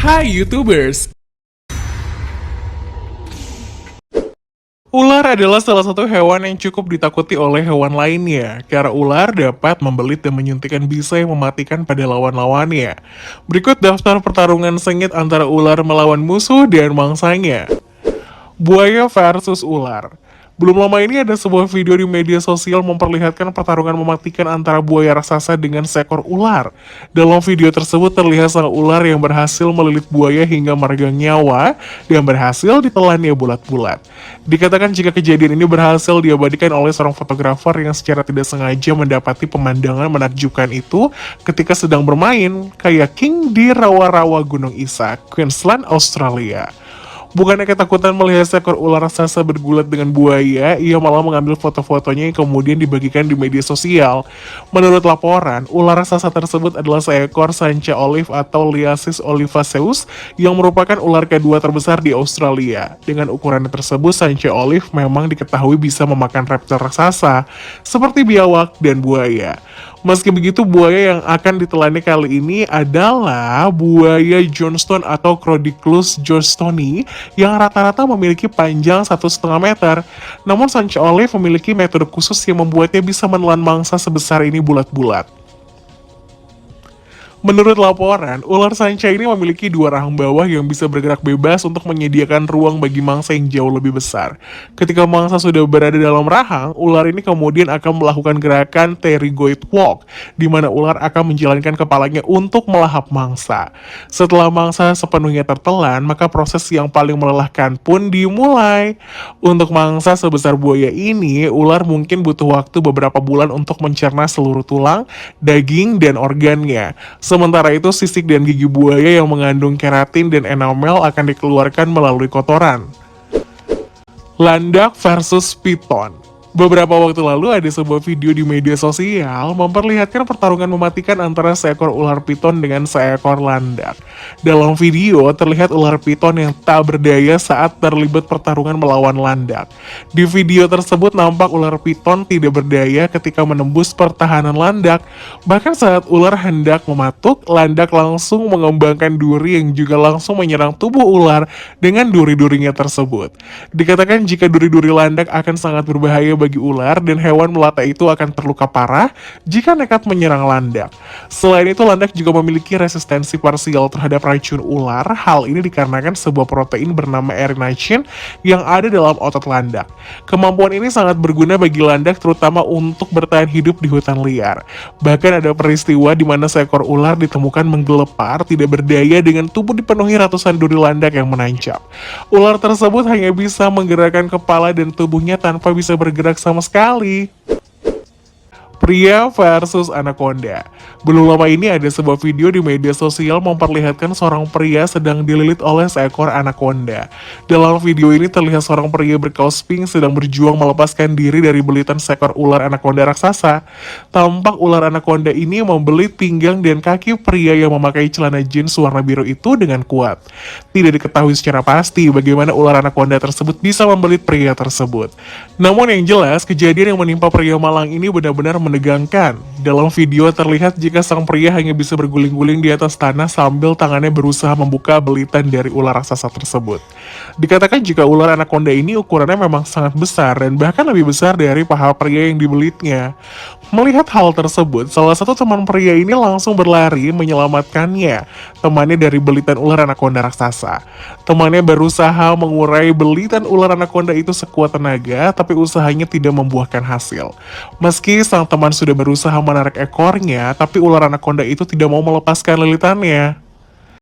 Hai YouTubers. Ular adalah salah satu hewan yang cukup ditakuti oleh hewan lainnya, karena ular dapat membelit dan menyuntikkan bisa yang mematikan pada lawan-lawannya. Berikut daftar pertarungan sengit antara ular melawan musuh dan mangsanya. Buaya versus ular. Belum lama ini ada sebuah video di media sosial memperlihatkan pertarungan mematikan antara buaya raksasa dengan seekor ular. Dalam video tersebut terlihat sang ular yang berhasil melilit buaya hingga meregang nyawa dan berhasil ditelannya bulat-bulat. Dikatakan jika kejadian ini berhasil diabadikan oleh seorang fotografer yang secara tidak sengaja mendapati pemandangan menakjubkan itu ketika sedang bermain kayaking di rawa-rawa Gunung Isa, Queensland, Australia. Bukannya ketakutan melihat seekor ular raksasa bergulat dengan buaya, ia malah mengambil foto-fotonya yang kemudian dibagikan di media sosial. Menurut laporan, ular raksasa tersebut adalah seekor sanca olive atau Liasis olivaceus yang merupakan ular kedua terbesar di Australia. Dengan ukuran tersebut, sanca olive memang diketahui bisa memakan reptil raksasa seperti biawak dan buaya. Meski begitu, buaya yang akan ditelani kali ini adalah buaya Johnston atau Crodiclus johnstoni yang rata-rata memiliki panjang 1,5 meter. Namun sanca olive memiliki metode khusus yang membuatnya bisa menelan mangsa sebesar ini bulat-bulat. Menurut laporan, ular sanca ini memiliki dua rahang bawah yang bisa bergerak bebas untuk menyediakan ruang bagi mangsa yang jauh lebih besar. Ketika mangsa sudah berada dalam rahang, ular ini kemudian akan melakukan gerakan pterygoid walk, di mana ular akan menjalankan kepalanya untuk melahap mangsa. Setelah mangsa sepenuhnya tertelan, maka proses yang paling melelahkan pun dimulai. Untuk mangsa sebesar buaya ini, ular mungkin butuh waktu beberapa bulan untuk mencerna seluruh tulang, daging, dan organnya. Sementara itu, sisik dan gigi buaya yang mengandung keratin dan enamel akan dikeluarkan melalui kotoran. Landak versus piton. Beberapa waktu lalu ada sebuah video di media sosial memperlihatkan pertarungan mematikan antara seekor ular piton dengan seekor landak. Dalam video terlihat ular piton yang tak berdaya saat terlibat pertarungan melawan landak. Di video tersebut nampak ular piton tidak berdaya ketika menembus pertahanan landak. Bahkan saat ular hendak mematuk, landak langsung mengembangkan duri yang juga langsung menyerang tubuh ular dengan duri-durinya tersebut. Dikatakan jika duri-duri landak akan sangat berbahaya bagi ular dan hewan melata itu akan terluka parah jika nekat menyerang landak. Selain itu, landak juga memiliki resistensi parsial terhadap racun ular. Hal ini dikarenakan sebuah protein bernama erinacin yang ada dalam otot landak. Kemampuan ini sangat berguna bagi landak terutama untuk bertahan hidup di hutan liar. Bahkan ada peristiwa di mana seekor ular ditemukan menggelepar tidak berdaya dengan tubuh dipenuhi ratusan duri landak yang menancap. Ular tersebut hanya bisa menggerakkan kepala dan tubuhnya tanpa bisa bergerak sama sekali. Pria versus anaconda. Belum lama ini ada sebuah video di media sosial memperlihatkan seorang pria sedang dililit oleh seekor anaconda. Dalam video ini terlihat seorang pria berkaos pink sedang berjuang melepaskan diri dari belitan seekor ular anaconda raksasa. Tampak ular anaconda ini membelit pinggang dan kaki pria yang memakai celana jeans warna biru itu dengan kuat. Tidak diketahui secara pasti bagaimana ular anaconda tersebut bisa membelit pria tersebut. Namun yang jelas, kejadian yang menimpa pria malang ini benar-benar menegangkan. Dalam video terlihat jika sang pria hanya bisa berguling-guling di atas tanah sambil tangannya berusaha membuka belitan dari ular raksasa tersebut. Dikatakan jika ular anaconda ini ukurannya memang sangat besar dan bahkan lebih besar dari paha pria yang dibelitnya. Melihat hal tersebut, salah satu teman pria ini langsung berlari menyelamatkannya, temannya dari belitan ular anaconda raksasa. Temannya berusaha mengurai belitan ular anaconda itu sekuat tenaga, tapi usahanya tidak membuahkan hasil. Meski sang teman sudah berusaha menarik ekornya, tapi ular anaconda itu tidak mau melepaskan lilitannya.